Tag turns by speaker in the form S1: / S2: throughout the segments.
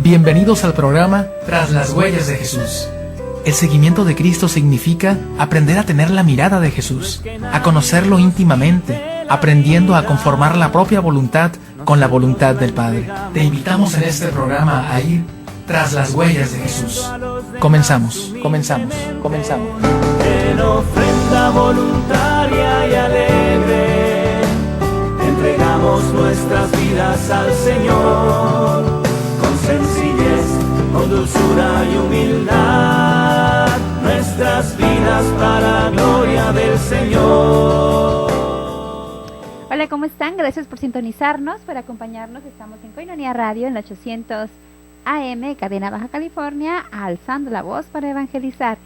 S1: Bienvenidos al programa Tras las Huellas de Jesús. El seguimiento de Cristo significa aprender a tener la mirada de Jesús, a conocerlo íntimamente, aprendiendo a conformar la propia voluntad con la voluntad del Padre. Te invitamos en este programa a ir tras las huellas de Jesús. Comenzamos.
S2: En ofrenda voluntaria y alegre, entregamos nuestras vidas al Señor, con sencillez, con dulzura y humildad, nuestras vidas para gloria del Señor.
S3: Hola, ¿cómo están? Gracias por sintonizarnos, por acompañarnos. Estamos en Koinonia Radio en 800 AM, Cadena Baja California, alzando la voz para evangelizar.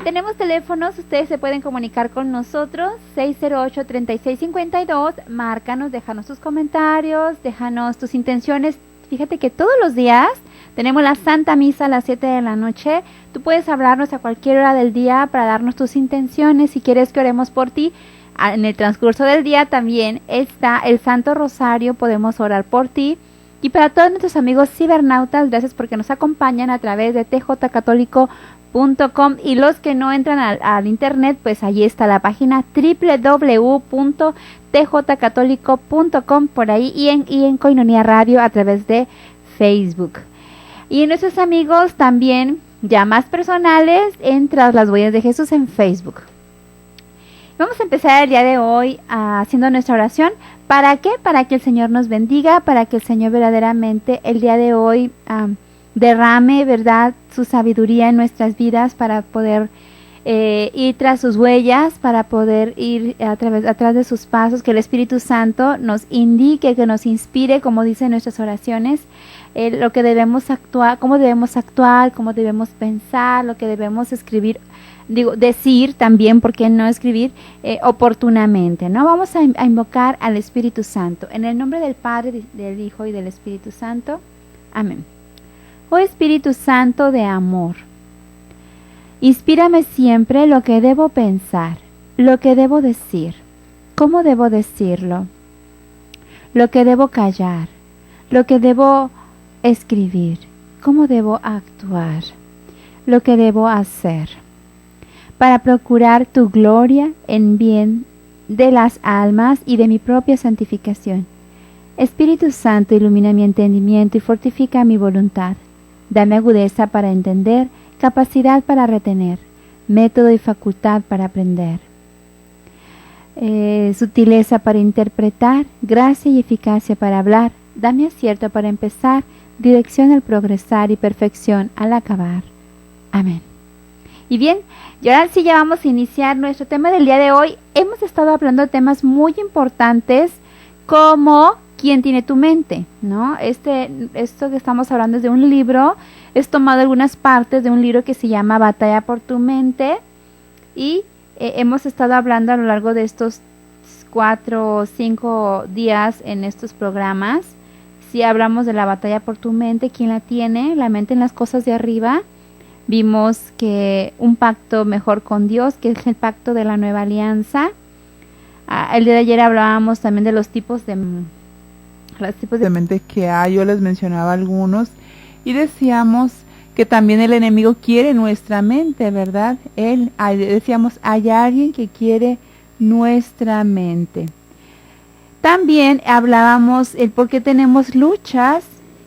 S3: Tenemos teléfonos, ustedes se pueden comunicar con nosotros, 608-3652, márcanos, déjanos tus comentarios, déjanos tus intenciones. Fíjate que todos los días tenemos la Santa Misa a las 7 de la noche. Tú puedes hablarnos a cualquier hora del día para darnos tus intenciones. Si quieres que oremos por ti, en el transcurso del día también está el Santo Rosario, podemos orar por ti. Y para todos nuestros amigos cibernautas, gracias porque nos acompañan a través de tjcatólico.com, y los que no entran al internet, pues allí está la página www.tjcatólico.com, por ahí, y en Koinonia Radio a través de Facebook. Y nuestros amigos también, ya más personales, en Tras las Huellas de Jesús en Facebook. Vamos a empezar el día de hoy haciendo nuestra oración. ¿Para qué? Para que el Señor nos bendiga, para que el Señor verdaderamente el día de hoy derrame, ¿verdad?, su sabiduría en nuestras vidas para poder ir tras sus huellas, para poder ir atrás de sus pasos, que el Espíritu Santo nos indique, que nos inspire, como dicen nuestras oraciones, lo que debemos actuar, cómo debemos pensar, lo que debemos escribir, decir también, ¿por qué no escribir oportunamente? ¿No? Vamos a invocar al Espíritu Santo. En el nombre del Padre, del Hijo y del Espíritu Santo. Amén. Oh Espíritu Santo de amor, inspírame siempre lo que debo pensar, lo que debo decir, cómo debo decirlo, lo que debo callar, lo que debo escribir, cómo debo actuar, lo que debo hacer, para procurar tu gloria en bien de las almas y de mi propia santificación. Espíritu Santo, ilumina mi entendimiento y fortifica mi voluntad. Dame agudeza para entender, capacidad para retener, método y facultad para aprender, sutileza para interpretar, gracia y eficacia para hablar. Dame acierto para empezar, dirección al progresar y perfección al acabar. Amén. Y bien, y ahora sí ya vamos a iniciar nuestro tema del día de hoy. Hemos estado hablando de temas muy importantes como ¿quién tiene tu mente? ¿No? Esto que estamos hablando es de un libro, es tomado algunas partes de un libro que se llama Batalla por tu mente, y hemos estado hablando a lo largo de estos 4 o 5 días en estos programas. Si hablamos de la batalla por tu mente, ¿quién la tiene? La mente en las cosas de arriba. Vimos que un pacto mejor con Dios, que es el pacto de la nueva alianza. El día de ayer hablábamos también de los tipos de
S4: mente que hay. Yo les mencionaba algunos y decíamos que también el enemigo quiere nuestra mente, ¿verdad? Decíamos, hay alguien que quiere nuestra mente. También hablábamos el por qué tenemos luchas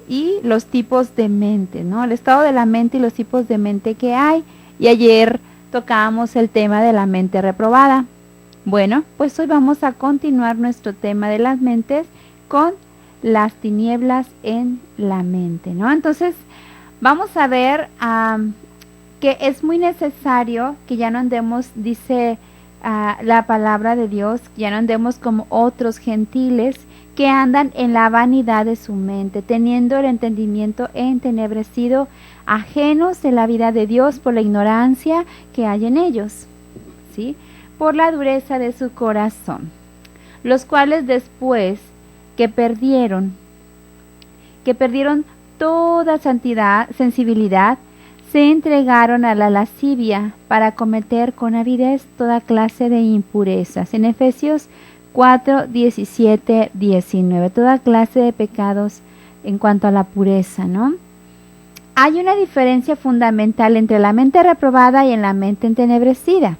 S4: y los tipos de mente, ¿no? El estado de la mente y los tipos de mente que hay. Y ayer tocábamos el tema de la mente reprobada. Bueno, pues hoy vamos a continuar nuestro tema de las mentes con las tinieblas en la mente, ¿no? Entonces, vamos a ver que es muy necesario que ya no andemos, dice la palabra de Dios, que ya no andemos como otros gentiles que andan en la vanidad de su mente, teniendo el entendimiento entenebrecido, ajenos de la vida de Dios por la ignorancia que hay en ellos, ¿sí?, por la dureza de su corazón, los cuales después que perdieron toda sensibilidad, se entregaron a la lascivia para cometer con avidez toda clase de impurezas. En Efesios 4, 17, 19, toda clase de pecados en cuanto a la pureza, ¿no?
S3: hay una diferencia fundamental entre la mente reprobada y en la mente entenebrecida.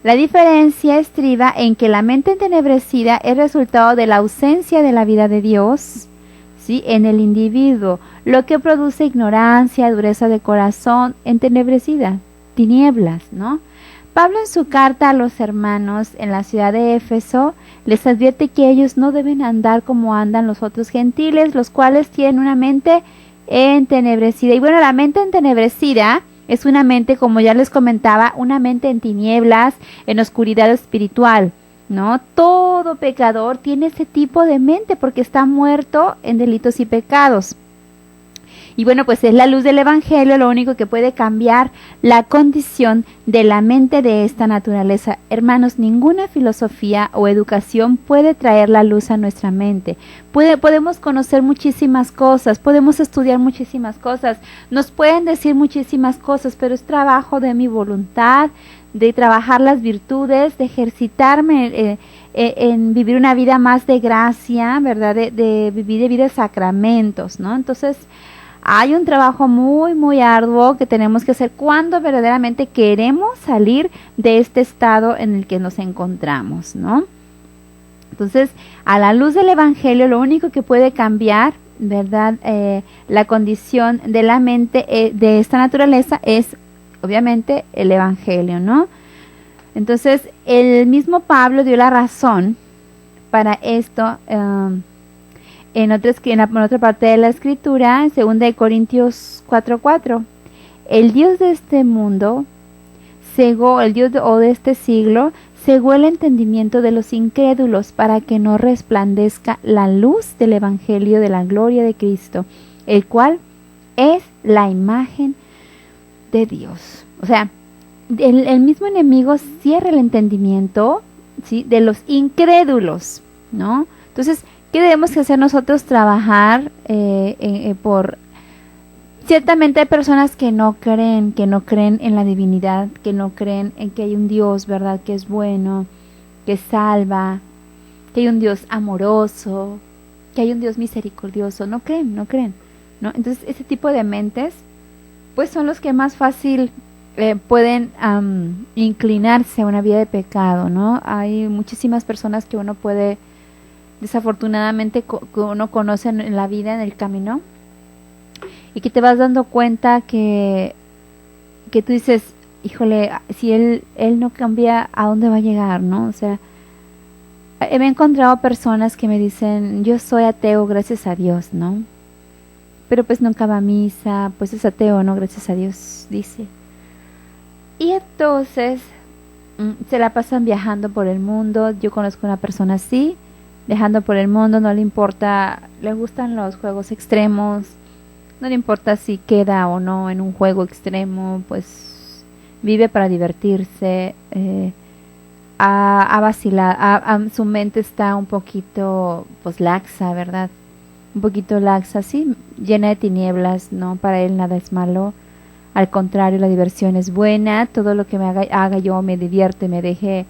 S3: La diferencia estriba en que la mente entenebrecida es resultado de la ausencia de la vida de Dios, ¿sí?, en el individuo, lo que produce ignorancia, dureza de corazón, entenebrecida, tinieblas, ¿no? Pablo en su carta a los hermanos en la ciudad de Éfeso les advierte que ellos no deben andar como andan los otros gentiles, los cuales tienen una mente entenebrecida. Y bueno, la mente entenebrecida es una mente, como ya les comentaba, una mente en tinieblas, en oscuridad espiritual, ¿no? Todo pecador tiene ese tipo de mente porque está muerto en delitos y pecados. Y bueno, pues es la luz del Evangelio lo único que puede cambiar la condición de la mente de esta naturaleza. Hermanos, ninguna filosofía o educación puede traer la luz a nuestra mente. Podemos conocer muchísimas cosas, podemos estudiar muchísimas cosas, nos pueden decir muchísimas cosas, pero es trabajo de mi voluntad, de trabajar las virtudes, de ejercitarme en vivir una vida más de gracia, ¿verdad? De vivir de vida de sacramentos, ¿no? Entonces, hay un trabajo muy, muy arduo que tenemos que hacer cuando verdaderamente queremos salir de este estado en el que nos encontramos, ¿no? Entonces, a la luz del Evangelio, lo único que puede cambiar, ¿verdad?, la condición de la mente de esta naturaleza es, obviamente, el Evangelio, ¿no? Entonces, el mismo Pablo dio la razón para esto, en otra parte de la escritura, en 2 Corintios 4:4, el Dios de este mundo cegó, de este siglo, cegó el entendimiento de los incrédulos para que no resplandezca la luz del Evangelio de la gloria de Cristo, el cual es la imagen de Dios. O sea, el mismo enemigo cierra el entendimiento, ¿sí?, de los incrédulos, ¿no? Entonces, ¿qué debemos hacer nosotros? Trabajar por... Ciertamente hay personas que no creen en la divinidad, que no creen en que hay un Dios, ¿verdad?, que es bueno, que salva, que hay un Dios amoroso, que hay un Dios misericordioso. No creen, ¿no? Entonces, ese tipo de mentes, pues son los que más fácil pueden inclinarse a una vida de pecado, ¿no? Hay muchísimas personas que uno puede... desafortunadamente que uno conoce en la vida, en el camino, y que te vas dando cuenta que tú dices, híjole, si él no cambia, ¿a dónde va a llegar, no? O sea, me he encontrado personas que me dicen, yo soy ateo, gracias a Dios, ¿no? Pero pues nunca va a misa, pues es ateo, ¿no? Gracias a Dios, dice. Y entonces se la pasan viajando por el mundo. Yo conozco una persona así, viajando por el mundo, no le importa, le gustan los juegos extremos, no le importa si queda o no en un juego extremo, pues vive para divertirse, ha vacilado, su mente está un poquito, pues laxa, ¿verdad? Un poquito laxa, sí, llena de tinieblas, ¿no? Para él nada es malo, al contrario, la diversión es buena, todo lo que me haga yo me divierte, me deje...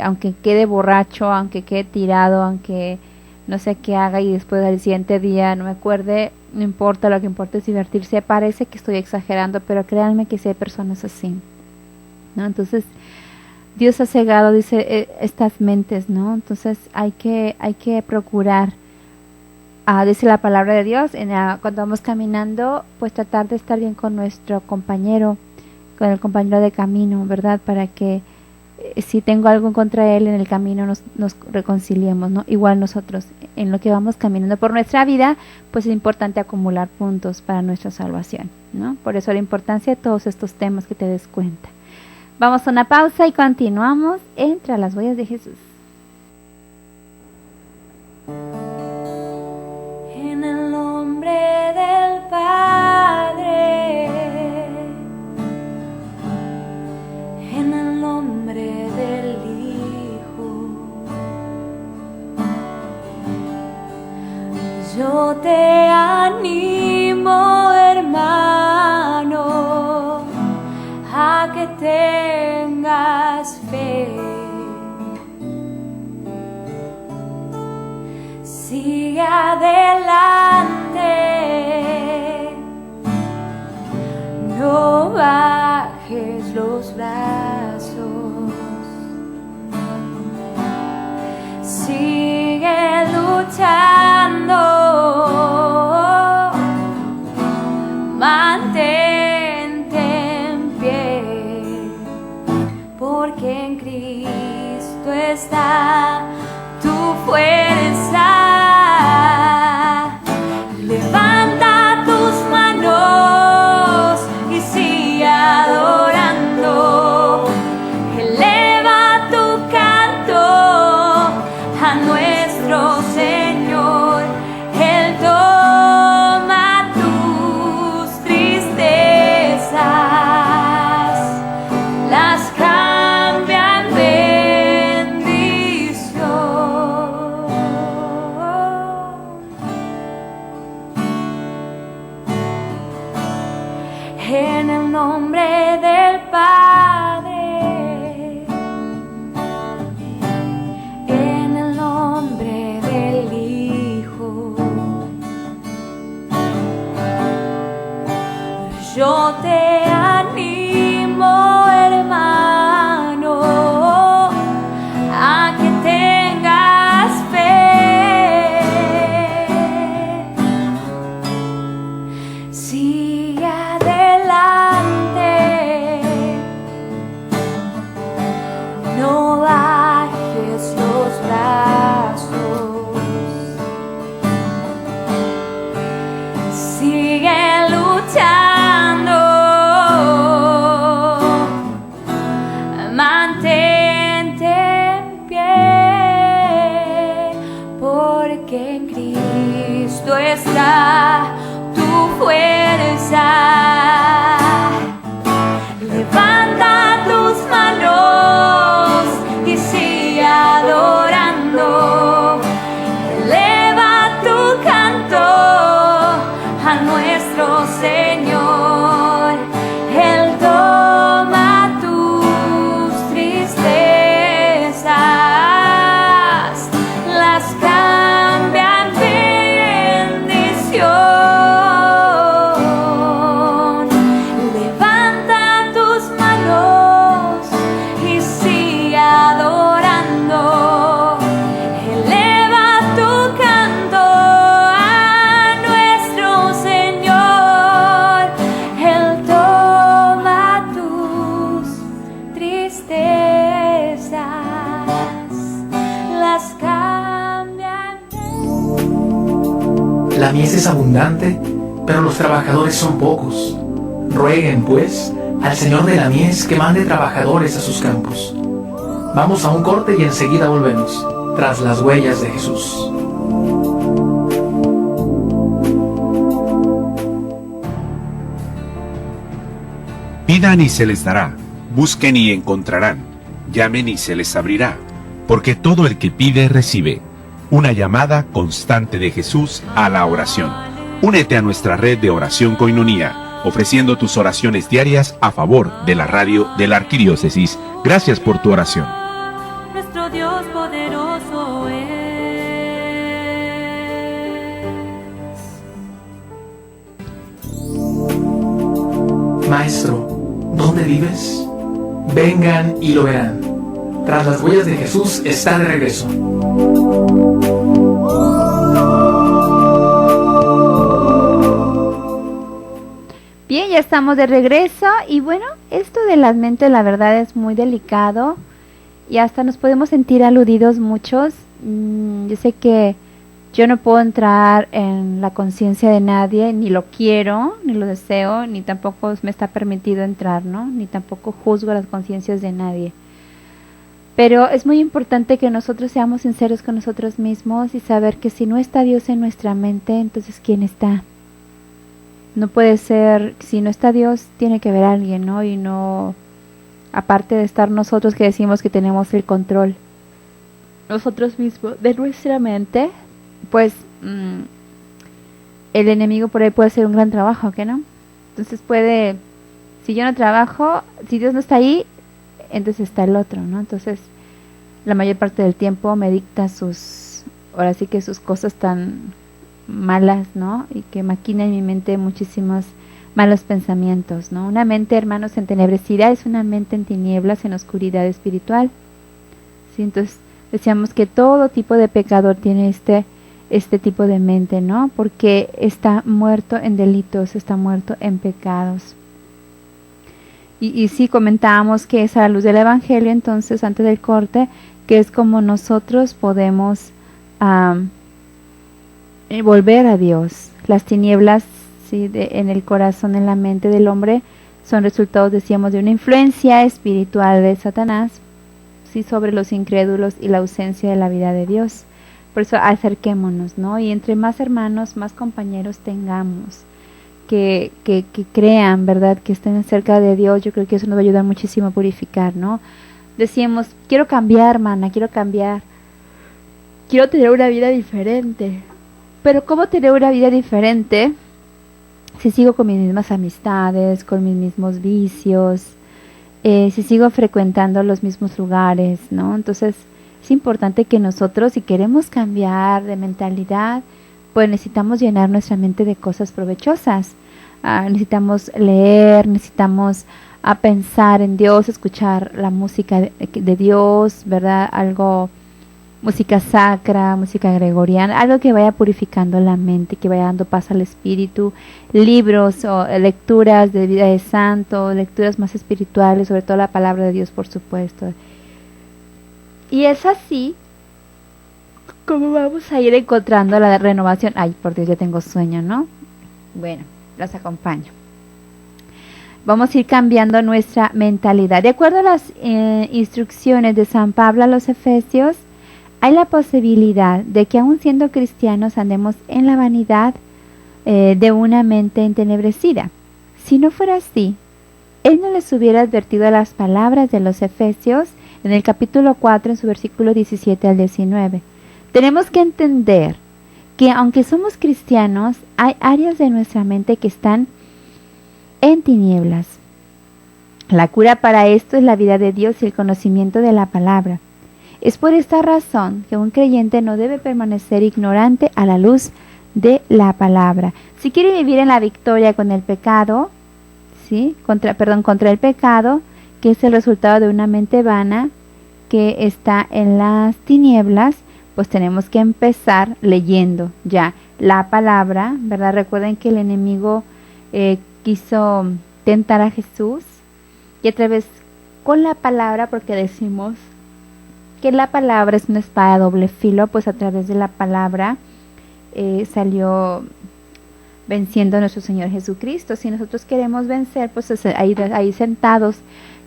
S3: aunque quede borracho, aunque quede tirado, aunque no sé qué haga y después al siguiente día no me acuerde, no importa, lo que importa es divertirse. Parece que estoy exagerando, pero créanme que sí hay personas así, ¿no? Entonces, Dios ha cegado, dice, estas mentes, ¿no? Entonces, hay que procurar, dice la palabra de Dios, cuando vamos caminando, pues tratar de estar bien con nuestro compañero, con el compañero de camino, ¿verdad? Para que si tengo algo en contra de él en el camino nos reconciliemos, ¿no? Igual nosotros, en lo que vamos caminando por nuestra vida, pues es importante acumular puntos para nuestra salvación, ¿no? Por eso la importancia de todos estos temas, que te des cuenta. Vamos a una pausa y continuamos entre las huellas de Jesús.
S5: En el nombre del Padre, en el nombre del Hijo, yo te animo, hermano, a que tengas fe. Sigue adelante, nombre del Padre, en el nombre del Hijo, yo te animo, hermano, a que tengas fe. Sigue adelante, no bajes los brazos, sigue luchando, mantente en pie, porque en Cristo está tu fuerza. Levanta tus manos y sigue adorando. Eleva tu canto a nuestro Señor. Él toma tus tristezas, las cambia en bendición. Levanta tus manos y sigue adorando. Eleva tu canto a nuestro Señor. Él toma tus tristezas, las cambia en
S1: La mies es abundante, pero los trabajadores son pocos. Rueguen, pues, al Señor de la mies que mande trabajadores a sus campos. Vamos a un corte y enseguida volvemos, tras las huellas de Jesús.
S6: Pidan y se les dará, busquen y encontrarán, llamen y se les abrirá, porque todo el que pide recibe. Una llamada constante de Jesús a la oración. Únete a nuestra red de oración Koinonia, ofreciendo tus oraciones diarias a favor de la radio de la Arquidiócesis. Gracias por tu oración.
S5: nuestro Dios poderoso es.
S1: Maestro, ¿dónde vives? Vengan y lo verán. Tras las huellas de Jesús está de regreso.
S3: Bien, ya estamos de regreso y bueno, esto de las mentes la verdad es muy delicado y hasta nos podemos sentir aludidos muchos. Yo sé que yo no puedo entrar en la conciencia de nadie, ni lo quiero, ni lo deseo, ni tampoco me está permitido entrar, ¿no? Ni tampoco juzgo las conciencias de nadie. Pero es muy importante que nosotros seamos sinceros con nosotros mismos y saber que si no está Dios en nuestra mente, entonces ¿quién está? No puede ser, si no está Dios, tiene que haber alguien, ¿no? Y no, aparte de estar nosotros que decimos que tenemos el control nosotros mismos de nuestra mente, pues el enemigo por ahí puede hacer un gran trabajo, ¿qué no? Entonces puede, si yo no trabajo, si Dios no está ahí, entonces está el otro, ¿no? Entonces la mayor parte del tiempo me dicta sus, ahora sí que sus cosas tan malas, ¿no? Y que maquina en mi mente muchísimos malos pensamientos, ¿no? Una mente, hermanos, entenebrecida es una mente en tinieblas, en oscuridad espiritual. ¿Sí? Entonces decíamos que todo tipo de pecador tiene este tipo de mente, ¿no? Porque está muerto en delitos, está muerto en pecados. Y sí comentábamos que es a la luz del Evangelio, entonces, antes del corte, que es como nosotros podemos volver a Dios. Las tinieblas, ¿sí? En el corazón, en la mente del hombre, son resultados, decíamos, de una influencia espiritual de Satanás, ¿sí? Sobre los incrédulos y la ausencia de la vida de Dios. Por eso acerquémonos, ¿no? Y entre más hermanos, más compañeros tengamos que crean, ¿verdad? Que estén cerca de Dios, yo creo que eso nos va a ayudar muchísimo a purificar, ¿no? Decíamos, quiero cambiar, hermana, quiero cambiar. Quiero tener una vida diferente. Pero ¿cómo tener una vida diferente si sigo con mis mismas amistades, con mis mismos vicios, si sigo frecuentando los mismos lugares, ¿no? Entonces es importante que nosotros, si queremos cambiar de mentalidad, pues necesitamos llenar nuestra mente de cosas provechosas. Necesitamos leer, necesitamos pensar en Dios, escuchar la música de Dios, ¿verdad? Algo, música sacra, música gregoriana, algo que vaya purificando la mente, que vaya dando paz al espíritu, libros o lecturas de vida de santo, lecturas más espirituales, sobre todo la palabra de Dios, por supuesto. Y es así como vamos a ir encontrando la renovación. Ay, por Dios, ya tengo sueño, ¿no? Bueno, los acompaño. Vamos a ir cambiando nuestra mentalidad. De acuerdo a las instrucciones de San Pablo a los Efesios, hay la posibilidad de que aun siendo cristianos andemos en la vanidad de una mente entenebrecida. Si no fuera así, él no les hubiera advertido las palabras de los Efesios en el capítulo 4, en su versículo 17 al 19. Tenemos que entender que aunque somos cristianos, hay áreas de nuestra mente que están en tinieblas. La cura para esto es la vida de Dios y el conocimiento de la palabra. Es por esta razón que un creyente no debe permanecer ignorante a la luz de la palabra. Si quiere vivir en la victoria con el pecado, ¿sí? contra el pecado, que es el resultado de una mente vana que está en las tinieblas, pues tenemos que empezar leyendo ya la palabra, ¿verdad? Recuerden que el enemigo quiso tentar a Jesús y a través con la palabra, porque decimos que la palabra es una espada de doble filo, pues a través de la palabra salió venciendo a nuestro Señor Jesucristo. Si nosotros queremos vencer, pues ahí sentados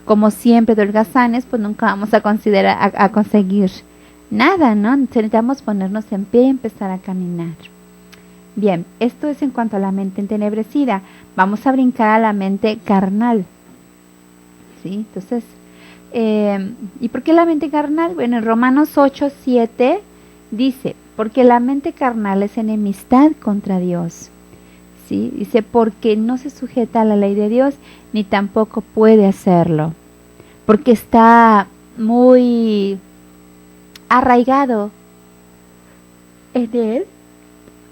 S3: como siempre de holgazanes, pues nunca vamos a conseguir nada, ¿no? Necesitamos ponernos en pie y empezar a caminar. Bien, esto es en cuanto a la mente entenebrecida. Vamos a brincar a la mente carnal, ¿sí? Entonces, ¿y por qué la mente carnal? Bueno, en Romanos 8:7 dice, porque la mente carnal es enemistad contra Dios, ¿sí? Dice, porque no se sujeta a la ley de Dios, ni tampoco puede hacerlo, porque está muy arraigado en él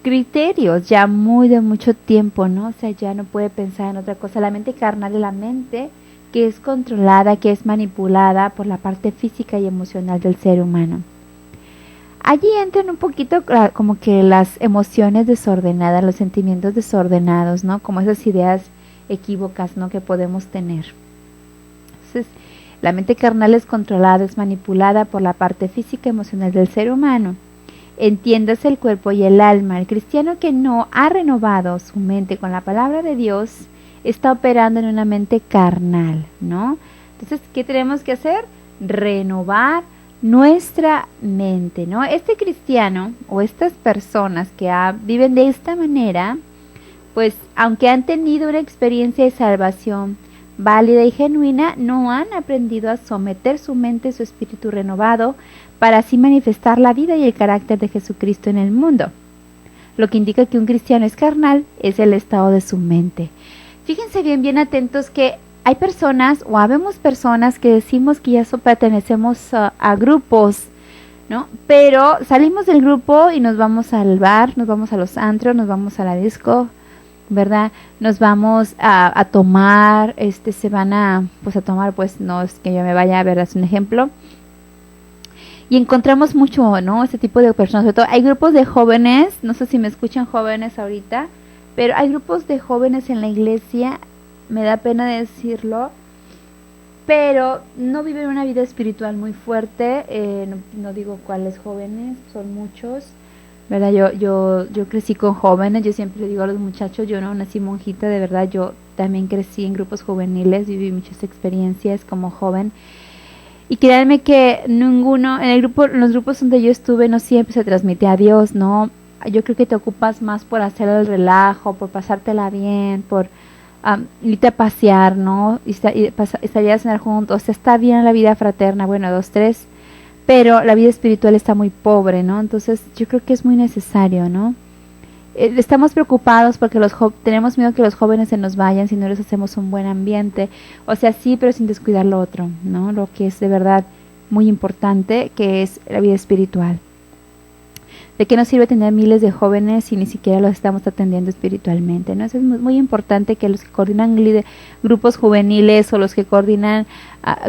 S3: criterios ya muy de mucho tiempo, ¿no? O sea, ya no puede pensar en otra cosa. La mente carnal es la mente que es controlada, que es manipulada por la parte física y emocional del ser humano. Allí entran un poquito como que las emociones desordenadas, los sentimientos desordenados, ¿no? Como esas ideas equívocas, ¿no? Que podemos tener. Entonces, la mente carnal es controlada, es manipulada por la parte física y emocional del ser humano. Entiéndase el cuerpo y el alma. El cristiano que no ha renovado su mente con la palabra de Dios está operando en una mente carnal, ¿no? Entonces, ¿qué tenemos que hacer? Renovar nuestra mente, ¿no? Este cristiano o estas personas que viven de esta manera, pues aunque han tenido una experiencia de salvación válida y genuina, no han aprendido a someter su mente y su espíritu renovado para así manifestar la vida y el carácter de Jesucristo en el mundo. Lo que indica que un cristiano es carnal es el estado de su mente. Fíjense bien atentos que hay personas o habemos personas que decimos que ya pertenecemos a grupos, ¿no? Pero salimos del grupo y nos vamos al bar, nos vamos a los antros, nos vamos a la disco, ¿verdad? Nos vamos a tomar, se van a tomar, pues no es que yo me vaya, ¿verdad? Es un ejemplo. Y encontramos mucho, ¿no? Este tipo de personas. Sobre todo hay grupos de jóvenes, no sé si me escuchan jóvenes ahorita, pero hay grupos de jóvenes en la iglesia, me da pena decirlo, pero no viven una vida espiritual muy fuerte. No digo cuáles jóvenes, son muchos, ¿verdad? Yo crecí con jóvenes, yo siempre le digo a los muchachos, yo no nací monjita, de verdad, yo también crecí en grupos juveniles, viví muchas experiencias como joven. Y créanme que en los grupos donde yo estuve no siempre se transmite a Dios, ¿no? Yo creo que te ocupas más por hacer el relajo, por pasártela bien, por irte a pasear, ¿no? Y salir a cenar juntos. O sea, está bien la vida fraterna, bueno, 2, 3, pero la vida espiritual está muy pobre, ¿no? Entonces yo creo que es muy necesario, ¿no? estamos preocupados porque tenemos miedo que los jóvenes se nos vayan si no les hacemos un buen ambiente. O sea, sí, pero sin descuidar lo otro, ¿no? Lo que es de verdad muy importante, que es la vida espiritual. ¿De qué nos sirve tener miles de jóvenes si ni siquiera los estamos atendiendo espiritualmente, ¿no? Eso es muy, muy importante, que los que coordinan grupos juveniles o los que coordinan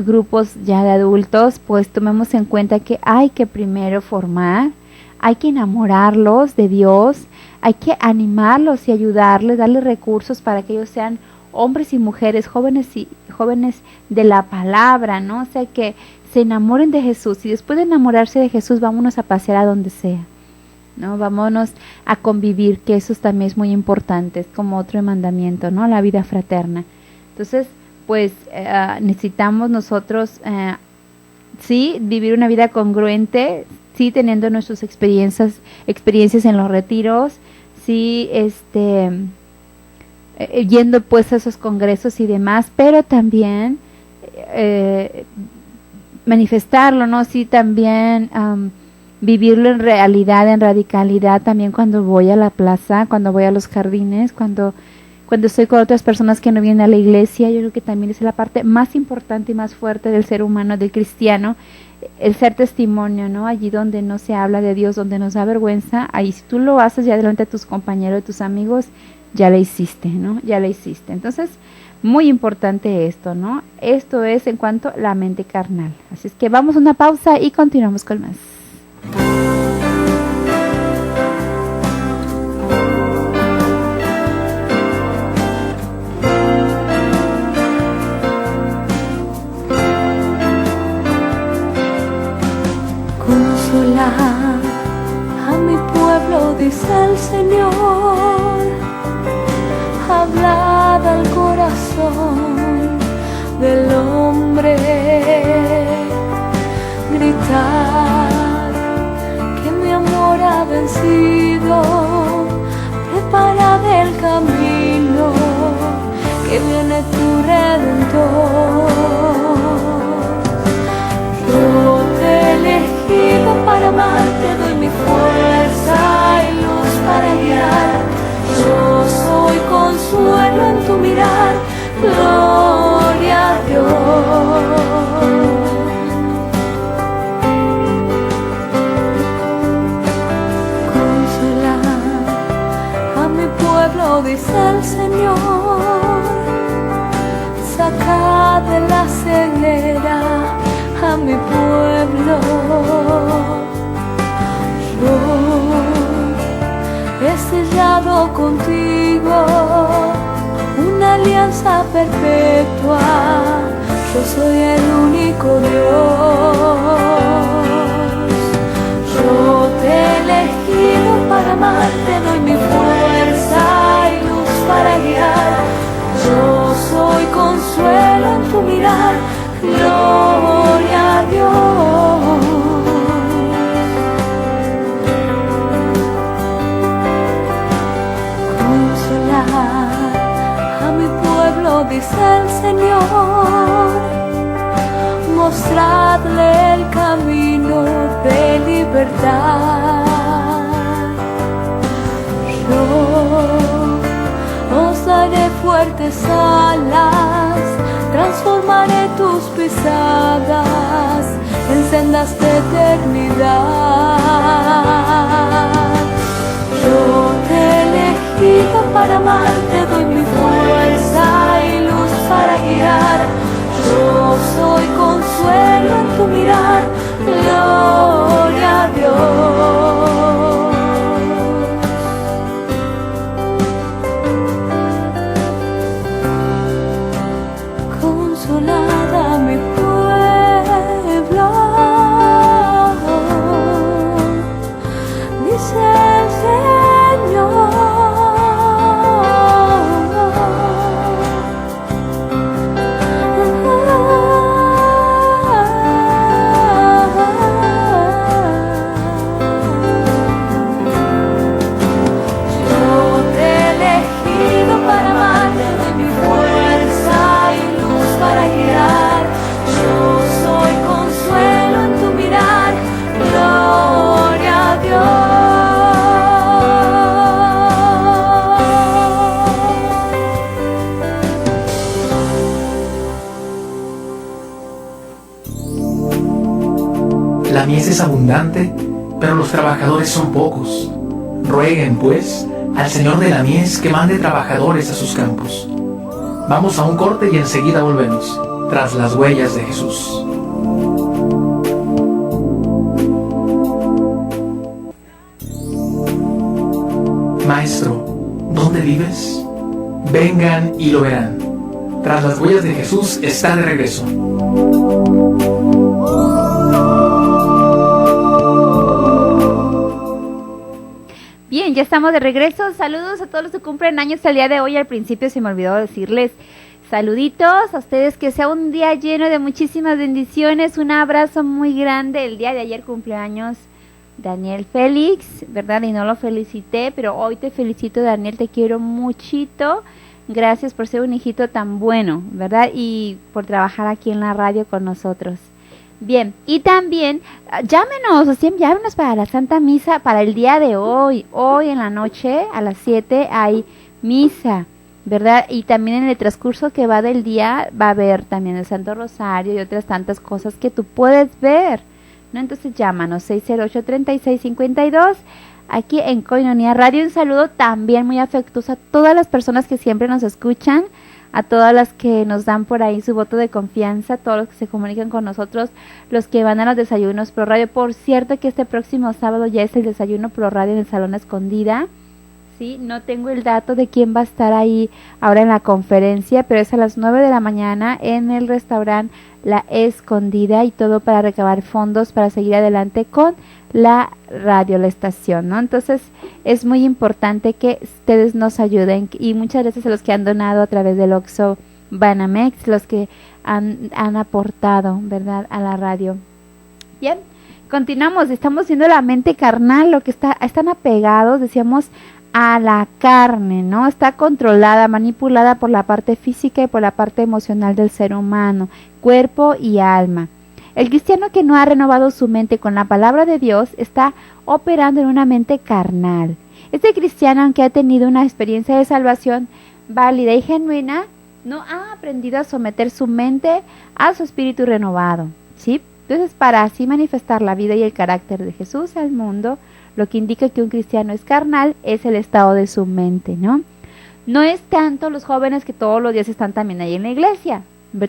S3: grupos ya de adultos, pues tomemos en cuenta que hay que primero formar, hay que enamorarlos de Dios, hay que animarlos y ayudarles, darles recursos para que ellos sean hombres y mujeres, jóvenes de la palabra, ¿no? O sea, que se enamoren de Jesús, y después de enamorarse de Jesús, vámonos a pasear a donde sea, ¿no? Vámonos a convivir, que eso también es muy importante, es como otro mandamiento, ¿no? La vida fraterna. Entonces, pues necesitamos nosotros, sí, vivir una vida congruente, sí, teniendo nuestras experiencias en los retiros, sí, yendo pues a esos congresos y demás, pero también manifestarlo, ¿no? Sí, también vivirlo en realidad, en radicalidad, también cuando voy a la plaza, cuando voy a los jardines, cuando estoy con otras personas que no vienen a la iglesia. Yo creo que también es la parte más importante y más fuerte del ser humano, del cristiano, el ser testimonio, ¿no? Allí donde no se habla de Dios, donde nos da vergüenza, ahí si tú lo haces ya delante de tus compañeros, de tus amigos, ya la hiciste, ¿no? Ya la hiciste. Entonces, muy importante esto, ¿no? Esto es en cuanto a la mente carnal. Así es que vamos a una pausa y continuamos con más.
S5: Consolar a mi pueblo, dice el Señor, hablad al corazón del hombre, gritar que mi amor ha vencido, preparad el camino, que viene tu Redentor. Yo te he elegido para amar, te doy mi fuerza y luz para guiar. Yo soy consuelo en tu mirar, gloria a Dios. Consolar a mi pueblo, dice el Señor, sacad de la ceguera a mi pueblo. Yo he sellado contigo una alianza perpetua, yo soy el único Dios. Yo te he elegido para amar, te doy mi fuerza y luz para guiar. Yo soy consuelo en tu mirar, gloria a Dios. Consolar a mi pueblo, dice el Señor, mostradle el camino de libertad. Yo os daré fuertes alas, transformaré tus pisadas en sendas de eternidad. Yo te he elegido para amar, te doy mi fuerza y luz para guiar. Yo soy consuelo en tu mirar, gloria a Dios. Consolada mi pueblo, dice el Señor.
S1: abundante, pero los trabajadores son pocos. Rueguen, pues, al Señor de la mies que mande trabajadores a sus campos. Vamos a un corte y enseguida volvemos, tras las huellas de Jesús. Maestro, ¿dónde vives? Vengan y lo verán. Tras las huellas de Jesús está de regreso.
S3: Bien, ya estamos de regreso. Saludos a todos los que cumplen años el día de hoy. Al principio se me olvidó decirles saluditos a ustedes, que sea un día lleno de muchísimas bendiciones. Un abrazo muy grande. El día de ayer cumpleaños Daniel Félix, ¿verdad? Y no lo felicité, pero hoy te felicito, Daniel, te quiero muchito. Gracias por ser un hijito tan bueno, ¿verdad? Y por trabajar aquí en la radio con nosotros. Bien, y también llámenos para la Santa Misa para el día de hoy. Hoy en la noche a las 7 hay misa, ¿verdad? Y también en el transcurso que va del día va a haber también el Santo Rosario y otras tantas cosas que tú puedes ver, ¿no? Entonces llámanos 608-3652 aquí en Koinonia Radio. Un saludo también muy afectuoso a todas las personas que siempre nos escuchan, a todas las que nos dan por ahí su voto de confianza, todos los que se comunican con nosotros, los que van a los desayunos Pro Radio. Por cierto que este próximo sábado ya es el desayuno Pro Radio en el Salón Escondida. Sí, no tengo el dato de quién va a estar ahí ahora en la conferencia, pero es a las 9 de la mañana en el restaurante La Escondida, y todo para recabar fondos para seguir adelante con la radio, la estación, ¿no? Entonces es muy importante que ustedes nos ayuden, y muchas gracias a los que han donado a través del Oxxo Banamex, los que han aportado, ¿verdad?, a la radio. Bien, continuamos. Estamos viendo la mente carnal, lo que están apegados, decíamos, a la carne, ¿no? Está controlada, manipulada por la parte física y por la parte emocional del ser humano, cuerpo y alma. El cristiano que no ha renovado su mente con la palabra de Dios está operando en una mente carnal. Este cristiano, aunque ha tenido una experiencia de salvación válida y genuina, no ha aprendido a someter su mente a su espíritu renovado, ¿sí? Entonces, para así manifestar la vida y el carácter de Jesús al mundo, lo que indica que un cristiano es carnal es el estado de su mente, ¿no? No es tanto los jóvenes que todos los días están también ahí en la iglesia.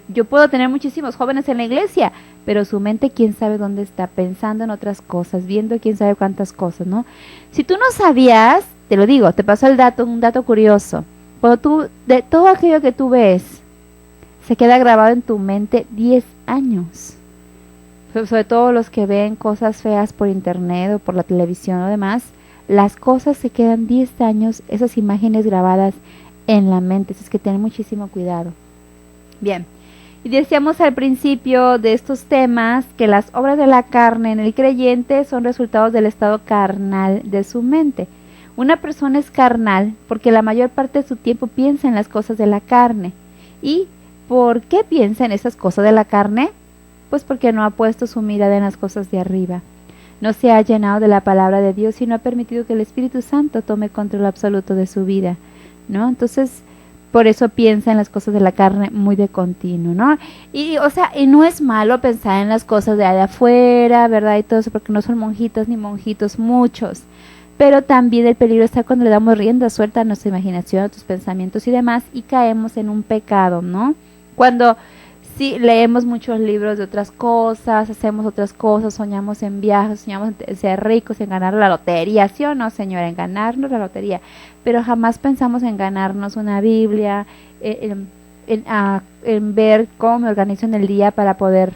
S3: Yo puedo tener muchísimos jóvenes en la iglesia, pero su mente quién sabe dónde está, pensando en otras cosas, viendo quién sabe cuántas cosas, ¿no? Si tú no sabías, te lo digo, te paso el dato, un dato curioso. Cuando tú, de todo aquello que tú ves, se queda grabado en tu mente 10 años. Sobre todo los que ven cosas feas por internet o por la televisión o demás, las cosas se quedan 10 años, esas imágenes grabadas en la mente. Así es que ten muchísimo cuidado. Bien, y decíamos al principio de estos temas que las obras de la carne en el creyente son resultados del estado carnal de su mente. Una persona es carnal porque la mayor parte de su tiempo piensa en las cosas de la carne. ¿Y por qué piensa en esas cosas de la carne? Pues porque no ha puesto su mirada en las cosas de arriba. No se ha llenado de la palabra de Dios y no ha permitido que el Espíritu Santo tome control absoluto de su vida, ¿no? Entonces, por eso piensa en las cosas de la carne muy de continuo, ¿no? Y no es malo pensar en las cosas de allá afuera, ¿verdad? Y todo eso, porque no son monjitas ni monjitos muchos. Pero también el peligro está cuando le damos rienda suelta a nuestra imaginación, a nuestros pensamientos y demás, y caemos en un pecado, ¿no? Cuando sí leemos muchos libros de otras cosas, hacemos otras cosas, soñamos en viajes, soñamos en ser ricos, en ganar la lotería, ¿sí o no, señora? En ganarnos la lotería, pero jamás pensamos en ganarnos una Biblia, en ver cómo me organizo en el día para poder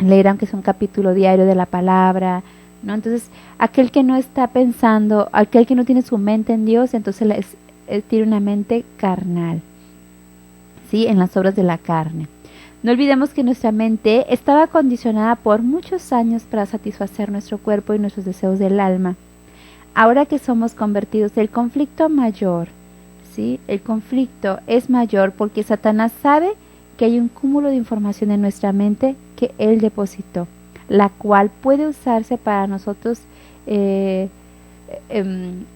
S3: leer aunque sea un capítulo diario de la palabra, ¿no? Entonces, aquel que no está pensando, aquel que no tiene su mente en Dios, entonces tiene una mente carnal, ¿sí? En las obras de la carne. No olvidemos que nuestra mente estaba condicionada por muchos años para satisfacer nuestro cuerpo y nuestros deseos del alma. Ahora que somos convertidos, el conflicto mayor, ¿sí? El conflicto es mayor porque Satanás sabe que hay un cúmulo de información en nuestra mente que él depositó, la cual puede usarse para nosotros,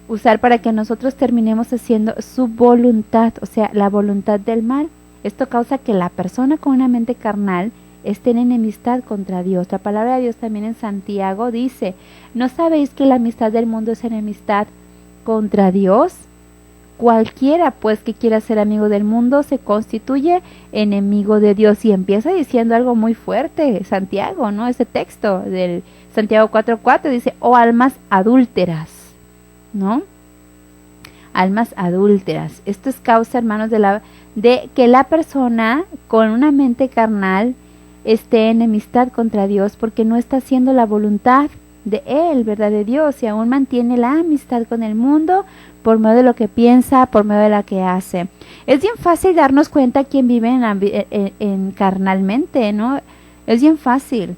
S3: usar para que nosotros terminemos haciendo su voluntad, o sea, la voluntad del mal. Esto causa que la persona con una mente carnal esté en enemistad contra Dios. La palabra de Dios también en Santiago dice, ¿no sabéis que la amistad del mundo es enemistad contra Dios? Cualquiera pues que quiera ser amigo del mundo se constituye enemigo de Dios. Y empieza diciendo algo muy fuerte, Santiago, ¿no? Ese texto del Santiago 4:4 dice, oh almas adúlteras, ¿no? Almas adúlteras. Esto es causa, hermanos, de que la persona con una mente carnal esté en enemistad contra Dios porque no está haciendo la voluntad de Él, ¿verdad? De Dios, y aún mantiene la amistad con el mundo por medio de lo que piensa, por medio de lo que hace. Es bien fácil darnos cuenta quién vive en carnalmente, ¿no? Es bien fácil.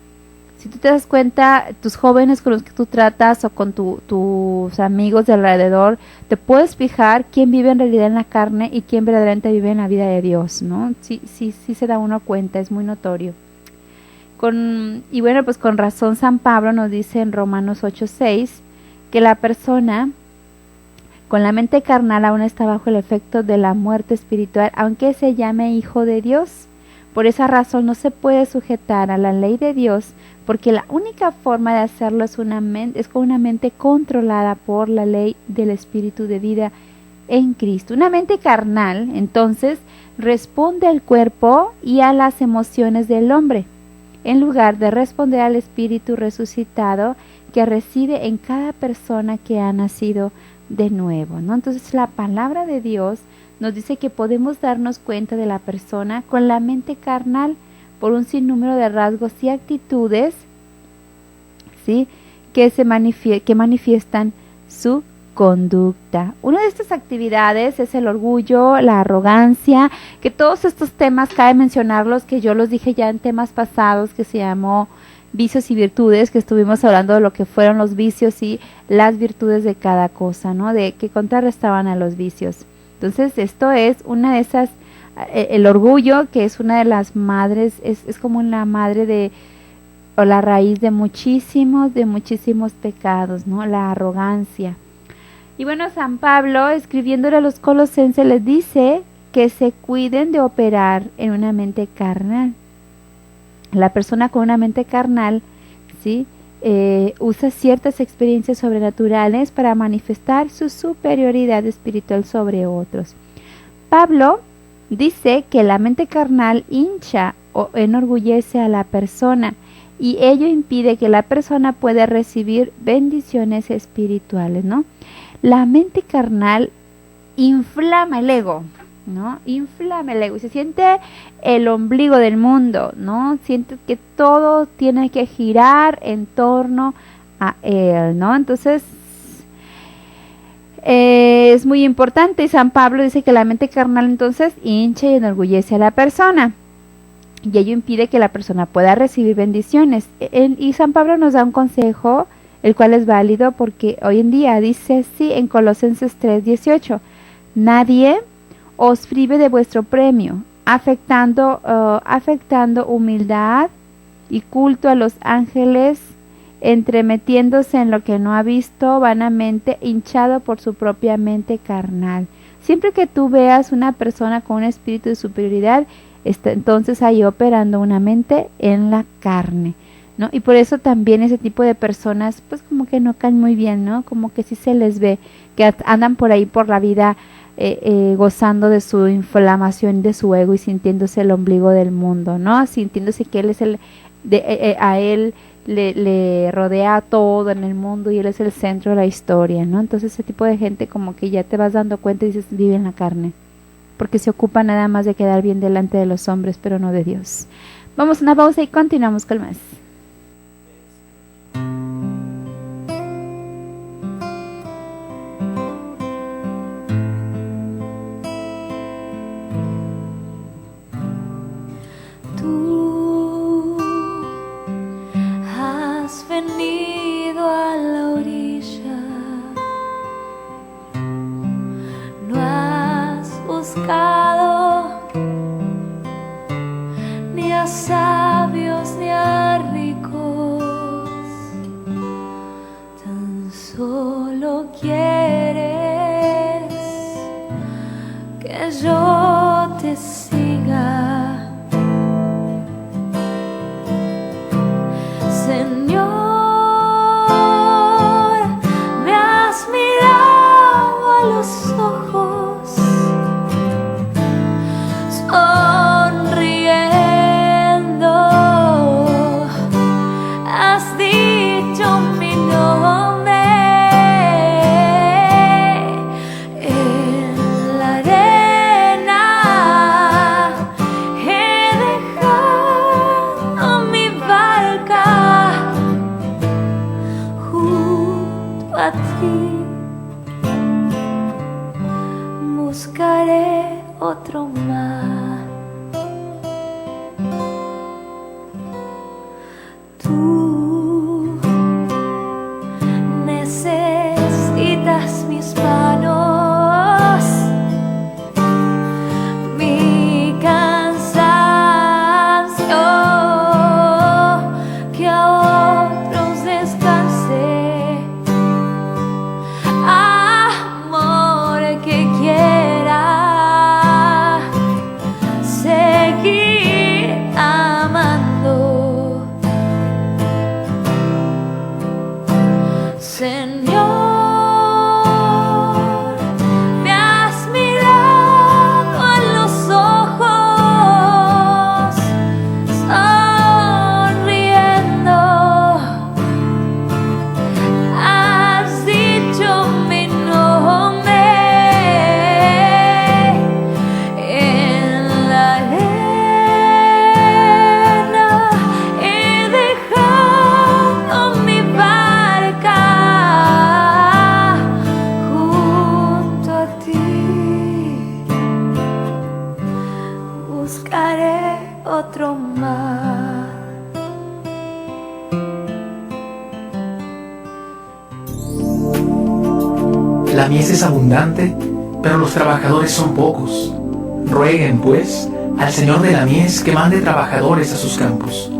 S3: Si tú te das cuenta, tus jóvenes con los que tú tratas o con tus amigos de alrededor, te puedes fijar quién vive en realidad en la carne y quién verdaderamente vive en la vida de Dios, ¿no? Sí se da uno cuenta, es muy notorio. Y bueno, pues con razón San Pablo nos dice en Romanos 8:6 que la persona con la mente carnal aún está bajo el efecto de la muerte espiritual, aunque se llame hijo de Dios. Por esa razón no se puede sujetar a la ley de Dios, porque la única forma de hacerlo es con una mente controlada por la ley del espíritu de vida en Cristo. Una mente carnal, entonces, responde al cuerpo y a las emociones del hombre, en lugar de responder al espíritu resucitado que reside en cada persona que ha nacido de nuevo, ¿no? Entonces la palabra de Dios nos dice que podemos darnos cuenta de la persona con la mente carnal por un sinnúmero de rasgos y actitudes, ¿sí? que manifiestan su conducta. Una de estas actividades es el orgullo, la arrogancia, que todos estos temas cabe mencionarlos, que yo los dije ya en temas pasados, que se llamó vicios y virtudes, que estuvimos hablando de lo que fueron los vicios y las virtudes de cada cosa, ¿no? De que contrarrestaban a los vicios. Entonces esto es una de esas, el orgullo, que es una de las madres, es como la madre o la raíz de muchísimos pecados, ¿no? La arrogancia. Y bueno, San Pablo, escribiéndole a los colosenses, les dice que se cuiden de operar en una mente carnal. La persona con una mente carnal, ¿sí? Usa ciertas experiencias sobrenaturales para manifestar su superioridad espiritual sobre otros. Pablo dice que la mente carnal hincha o enorgullece a la persona y ello impide que la persona pueda recibir bendiciones espirituales, ¿no? La mente carnal inflama el ego, ¿no? Inflama el ego y se siente el ombligo del mundo, ¿no? Siente que todo tiene que girar en torno a él, ¿no? Entonces es muy importante, y San Pablo dice que la mente carnal entonces hincha y enorgullece a la persona y ello impide que la persona pueda recibir bendiciones. Y San Pablo nos da un consejo, el cual es válido porque hoy en día dice así en Colosenses 3:18, nadie os prive de vuestro premio, afectando humildad y culto a los ángeles, entremetiéndose en lo que no ha visto, vanamente hinchado por su propia mente carnal. Siempre que tú veas una persona con un espíritu de superioridad, está entonces ahí operando una mente en la carne, ¿no? Y por eso también ese tipo de personas pues como que no caen muy bien, ¿no? Como que sí se les ve que andan por ahí por la vida gozando de su inflamación, de su ego y sintiéndose el ombligo del mundo, ¿no? Sintiéndose que él es a él le rodea todo en el mundo y él es el centro de la historia, ¿no? Entonces ese tipo de gente como que ya te vas dando cuenta y dices, vive en la carne, porque se ocupa nada más de quedar bien delante de los hombres, pero no de Dios. Vamos a una pausa y continuamos con más.
S5: Tú has venido a la orilla, no has buscado ni a sabios ni a ricos, tan solo quieres que yo te siga. otro más. Tú necesitas mis manos, mi cansancio, que a otros descanse. Amor que quiera seguir amando. Señor, me has mirado en los ojos, sonriendo, has dicho mi nombre en la arena, he dejado mi barca junto a ti. Buscaré otro mar.
S1: La mies es abundante, pero los trabajadores son pocos. Rueguen, pues, al Señor de la mies que mande trabajadores a sus campos.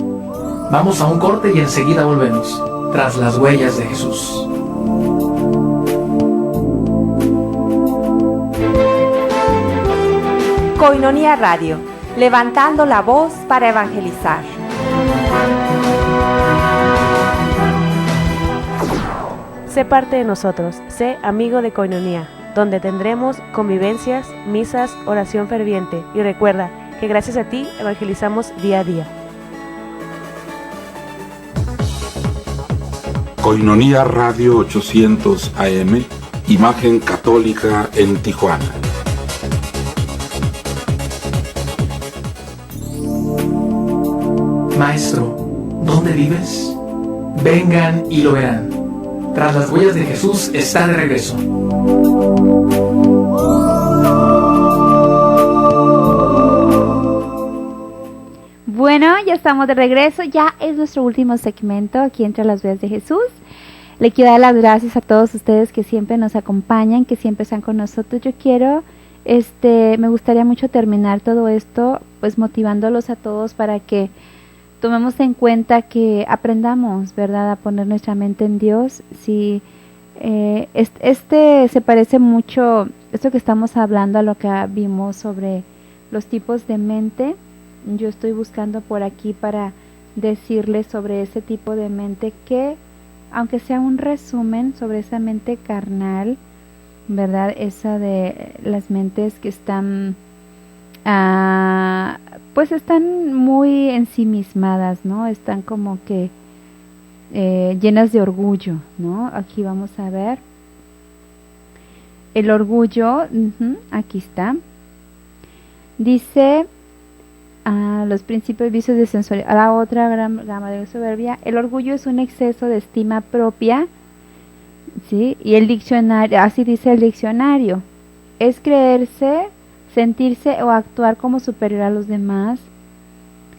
S1: Vamos a un corte y enseguida volvemos, tras las huellas de Jesús.
S7: Koinonia Radio, levantando la voz para evangelizar.
S8: Sé parte de nosotros, sé amigo de Koinonia, donde tendremos convivencias, misas, oración ferviente, y recuerda que gracias a ti evangelizamos día a día.
S9: Koinonia Radio 800 AM, Imagen Católica en Tijuana.
S1: Maestro, ¿dónde vives? Vengan y lo verán. Tras las huellas de Jesús está de regreso.
S3: Bueno, ya estamos de regreso, ya es nuestro último segmento aquí entre las huellas de Jesús. Le quiero dar las gracias a todos ustedes que siempre nos acompañan, que siempre están con nosotros. Yo quiero, me gustaría mucho terminar todo esto, pues motivándolos a todos para que tomemos en cuenta que aprendamos, ¿verdad?, a poner nuestra mente en Dios. Si se parece mucho, esto que estamos hablando, a lo que vimos sobre los tipos de mente. Yo estoy buscando por aquí para decirles sobre ese tipo de mente que, aunque sea un resumen sobre esa mente carnal, ¿verdad?, esa de las mentes que están pues están muy ensimismadas, ¿no? Están como que llenas de orgullo, ¿no? Aquí vamos a ver el orgullo. Aquí está. Dice los principios vicios de sensualidad. A la otra gran gama de soberbia. El orgullo es un exceso de estima propia, ¿sí? Y el diccionario, así dice el diccionario, es creerse, sentirse o actuar como superior a los demás.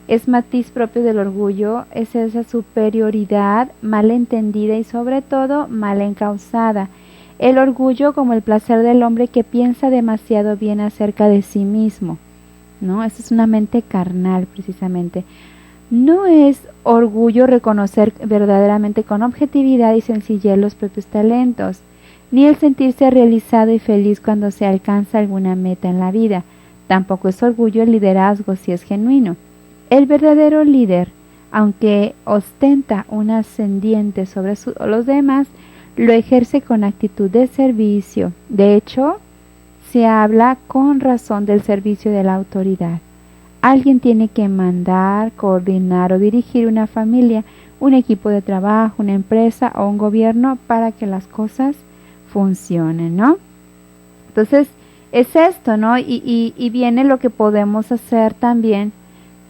S3: Es matiz propio del orgullo, es esa superioridad mal entendida y sobre todo mal encausada. El orgullo como el placer del hombre que piensa demasiado bien acerca de sí mismo, ¿no? Esa es una mente carnal precisamente. No es orgullo reconocer verdaderamente con objetividad y sencillez los propios talentos, ni el sentirse realizado y feliz cuando se alcanza alguna meta en la vida. Tampoco es orgullo el liderazgo si es genuino. El verdadero líder, aunque ostenta un ascendiente sobre los demás, lo ejerce con actitud de servicio. De hecho, se habla con razón del servicio de la autoridad. Alguien tiene que mandar, coordinar o dirigir una familia, un equipo de trabajo, una empresa o un gobierno para que las cosas funcionen, ¿no? Entonces, es esto, ¿no? Y viene lo que podemos hacer también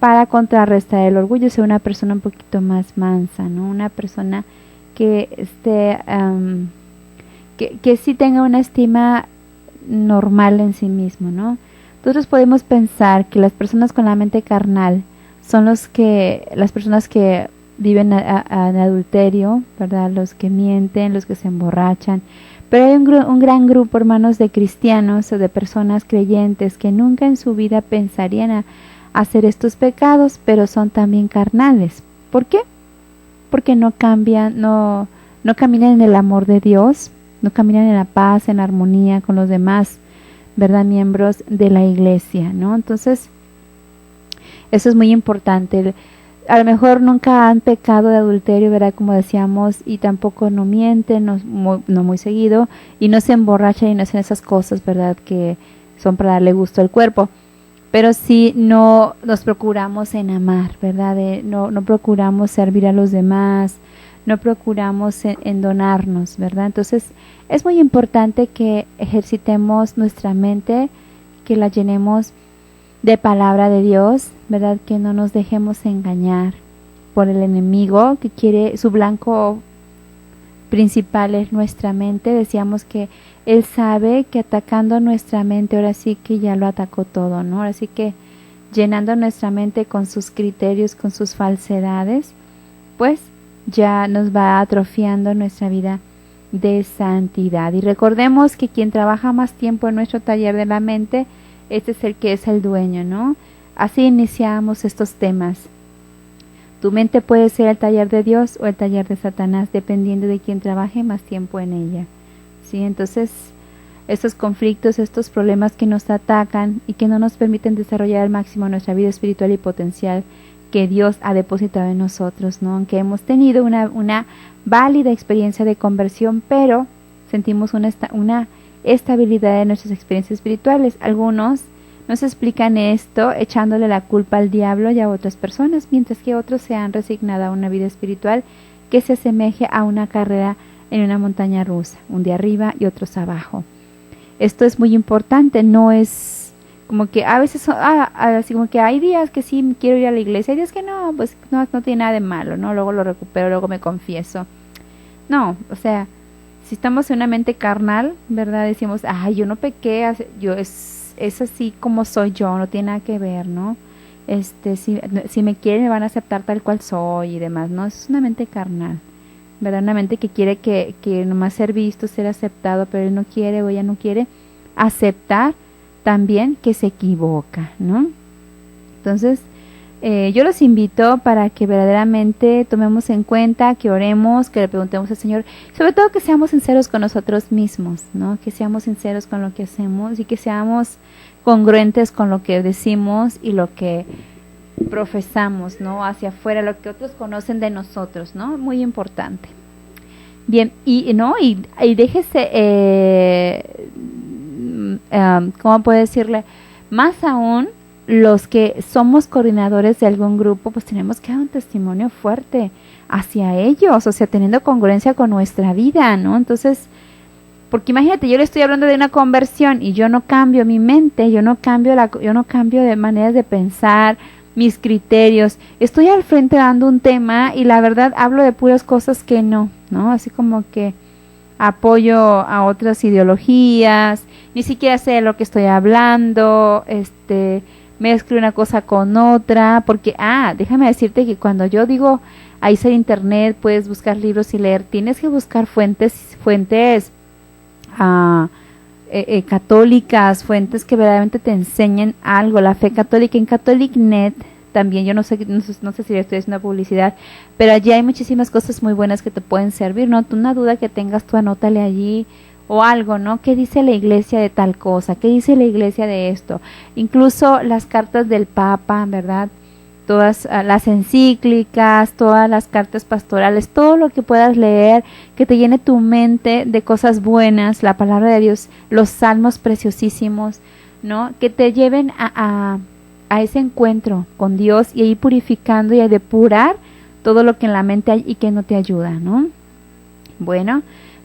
S3: para contrarrestar el orgullo, ser una persona un poquito más mansa, ¿no? Una persona que que sí tenga una estima normal en sí mismo, ¿no? Nosotros podemos pensar que las personas con la mente carnal son las personas que viven en adulterio, ¿verdad? Los que mienten, los que se emborrachan. Pero hay un gran grupo, hermanos, de cristianos o de personas creyentes que nunca en su vida pensarían a hacer estos pecados, pero son también carnales. ¿Por qué? Porque no cambian, no caminan en el amor de Dios, no caminan en la paz, en la armonía con los demás, ¿verdad? Miembros de la iglesia, ¿no? Entonces, eso es muy importante. A lo mejor nunca han pecado de adulterio, ¿verdad? Como decíamos, y tampoco no mienten, no muy seguido, y no se emborrachan y no hacen esas cosas, ¿verdad? Que son para darle gusto al cuerpo. Pero sí no nos procuramos en amar, ¿verdad? No procuramos servir a los demás, no procuramos en donarnos, ¿verdad? Entonces, es muy importante que ejercitemos nuestra mente, que la llenemos de palabra de Dios, ¿verdad? Que no nos dejemos engañar por el enemigo que quiere, su blanco principal es nuestra mente. Decíamos que él sabe que atacando nuestra mente, ahora sí que ya lo atacó todo, ¿no? Ahora sí que llenando nuestra mente con sus criterios, con sus falsedades, pues ya nos va atrofiando nuestra vida de santidad. Y recordemos que quien trabaja más tiempo en nuestro taller de la mente, este es el que es el dueño, ¿no? Así iniciamos estos temas. Tu mente puede ser el taller de Dios o el taller de Satanás, dependiendo de quien trabaje más tiempo en ella. ¿Sí? Entonces, estos conflictos, estos problemas que nos atacan y que no nos permiten desarrollar al máximo nuestra vida espiritual y potencial que Dios ha depositado en nosotros, ¿no? Aunque hemos tenido una válida experiencia de conversión, pero sentimos una estabilidad en nuestras experiencias espirituales. Algunos nos explican esto echándole la culpa al diablo y a otras personas, mientras que otros se han resignado a una vida espiritual que se asemeje a una carrera en una montaña rusa, un día arriba y otros abajo. Esto es muy importante, no es como que a veces, así como que hay días que sí quiero ir a la iglesia, hay días que no, pues no tiene nada de malo, ¿no? Luego lo recupero, luego me confieso. No, o sea, si estamos en una mente carnal, ¿verdad? Decimos, yo no pequé, es así como soy yo, no tiene nada que ver, ¿no? Si me quieren me van a aceptar tal cual soy y demás, ¿no? Es una mente carnal, ¿verdad? Una mente que quiere que nomás ser visto, ser aceptado, pero él no quiere o ella no quiere aceptar también que se equivoca, ¿no? Entonces, yo los invito para que verdaderamente tomemos en cuenta, que oremos, que le preguntemos al Señor, sobre todo que seamos sinceros con nosotros mismos, ¿no? Que seamos sinceros con lo que hacemos y que seamos congruentes con lo que decimos y lo que profesamos, ¿no? Hacia afuera, lo que otros conocen de nosotros, ¿no? Muy importante. Bien, y déjese, ¿cómo puedo decirle? Más aún, los que somos coordinadores de algún grupo, pues tenemos que dar un testimonio fuerte hacia ellos, o sea, teniendo congruencia con nuestra vida, ¿no? Entonces, porque imagínate, yo le estoy hablando de una conversión y yo no cambio mi mente, yo no cambio de maneras de pensar, mis criterios, estoy al frente dando un tema y la verdad hablo de puras cosas que no, así como que apoyo a otras ideologías, ni siquiera sé de lo que estoy hablando, mezclo una cosa con otra, porque, déjame decirte que cuando yo digo, ahí está internet, puedes buscar libros y leer, tienes que buscar fuentes católicas, fuentes que verdaderamente te enseñen algo, la fe católica en Catholic.net, también yo no sé si estoy haciendo publicidad, pero allí hay muchísimas cosas muy buenas que te pueden servir, ¿no? Tú una duda que tengas, tú anótale allí, o algo, ¿no? ¿Qué dice la iglesia de tal cosa? ¿Qué dice la iglesia de esto? Incluso las cartas del Papa, ¿verdad? Todas las encíclicas, todas las cartas pastorales, todo lo que puedas leer, que te llene tu mente de cosas buenas, la palabra de Dios, los salmos preciosísimos, ¿no? Que te lleven a ese encuentro con Dios y a ir purificando y a depurar todo lo que en la mente hay y que no te ayuda, ¿no? Bueno,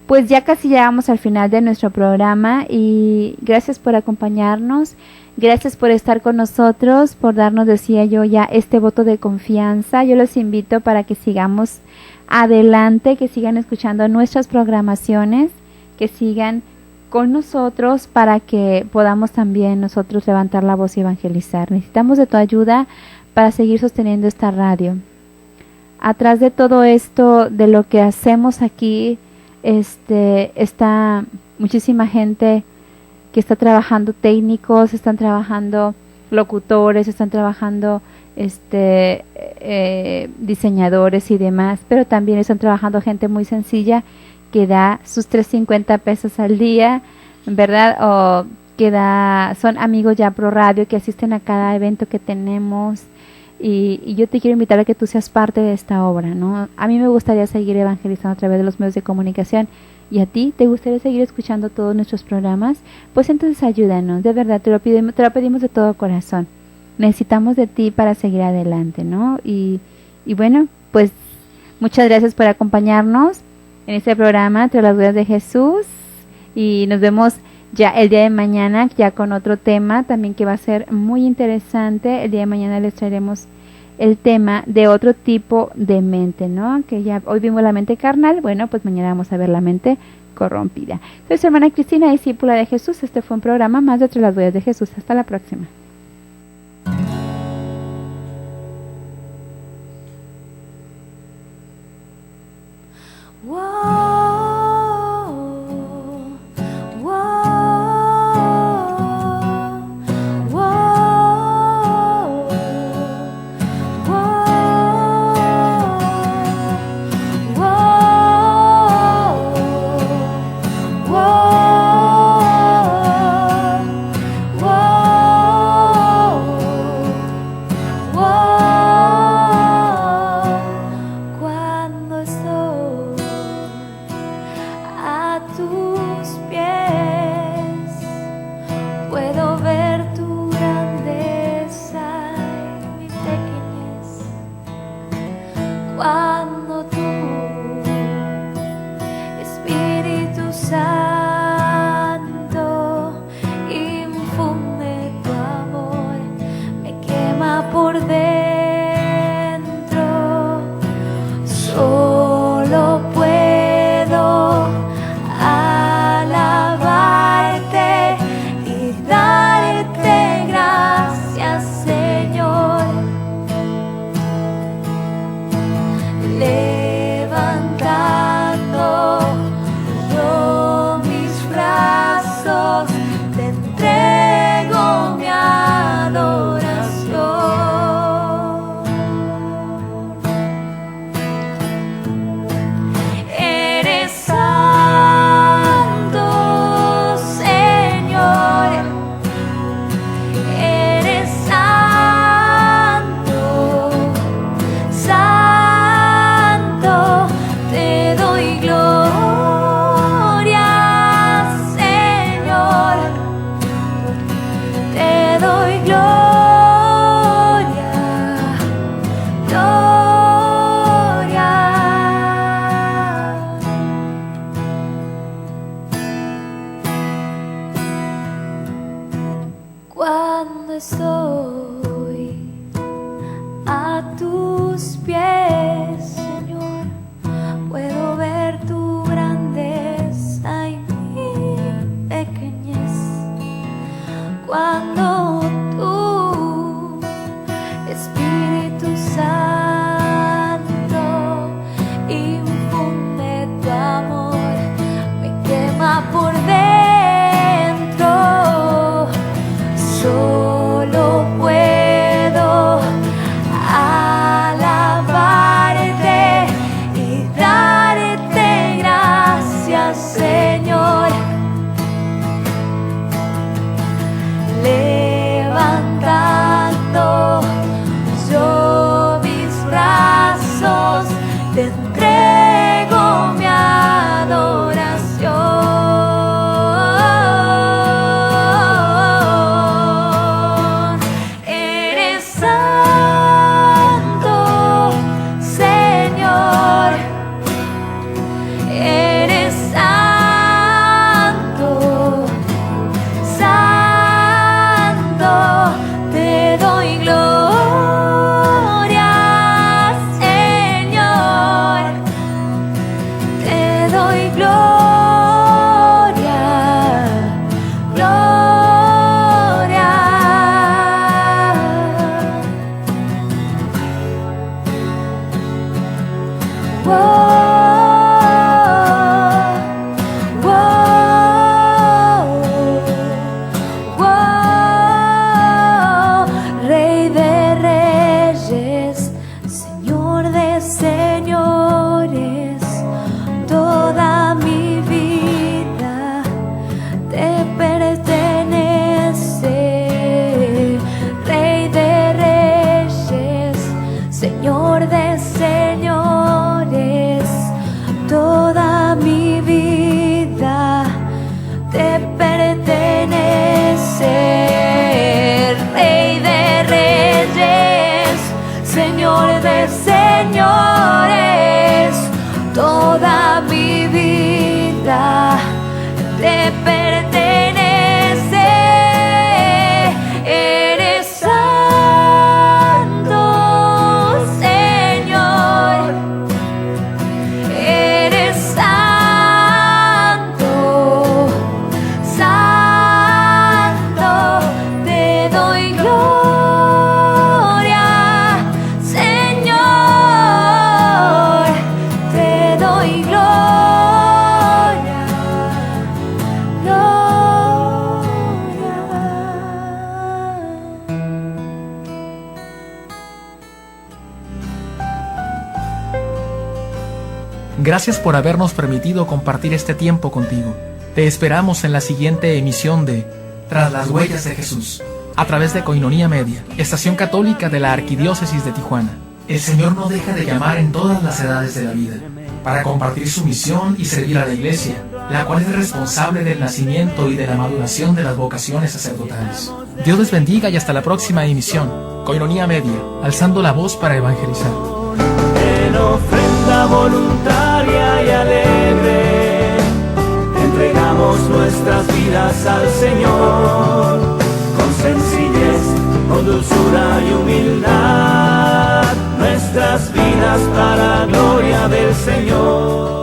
S3: pues ya casi llegamos al final de nuestro programa y gracias por acompañarnos, gracias por estar con nosotros, por darnos, decía yo, ya este voto de confianza. Yo los invito para que sigamos adelante, que sigan escuchando nuestras programaciones, que sigan con nosotros para que podamos también nosotros levantar la voz y evangelizar. Necesitamos de tu ayuda para seguir sosteniendo esta radio. Atrás de todo esto, de lo que hacemos aquí, está muchísima gente que está trabajando, técnicos, están trabajando locutores, están trabajando diseñadores y demás, pero también están trabajando gente muy sencilla que da sus 350 pesos al día, ¿verdad? O que son amigos ya Pro Radio, que asisten a cada evento que tenemos. Y yo te quiero invitar a que tú seas parte de esta obra, ¿no? A mí me gustaría seguir evangelizando a través de los medios de comunicación. ¿Y a ti te gustaría seguir escuchando todos nuestros programas? Pues entonces ayúdanos, de verdad, te lo pedimos de todo corazón. Necesitamos de ti para seguir adelante, ¿no? Y bueno, pues muchas gracias por acompañarnos en este programa Entre las Huellas de Jesús. Y nos vemos ya el día de mañana, ya con otro tema también que va a ser muy interesante. El día de mañana les traeremos el tema de otro tipo de mente, ¿no? Que ya hoy vimos la mente carnal, bueno, pues mañana vamos a ver la mente corrompida. Soy su hermana Cristina, discípula de Jesús. Este fue un programa más de Entre las Huellas de Jesús. Hasta la próxima.
S5: Por dentro, solo puedo
S1: Gracias por habernos permitido compartir este tiempo contigo. Te esperamos en la siguiente emisión de Tras las huellas de Jesús, a través de Koinonia Media, estación católica de la Arquidiócesis de Tijuana. El Señor no deja de llamar en todas las edades de la vida, para compartir su misión y servir a la Iglesia, la cual es responsable del nacimiento y de la maduración de las vocaciones sacerdotales. Dios les bendiga y hasta la próxima emisión. Koinonia Media, alzando la voz para evangelizar.
S2: En ofrenda voluntaria y alegre, entregamos nuestras vidas al Señor, con sencillez, con dulzura y humildad, nuestras vidas para gloria del Señor.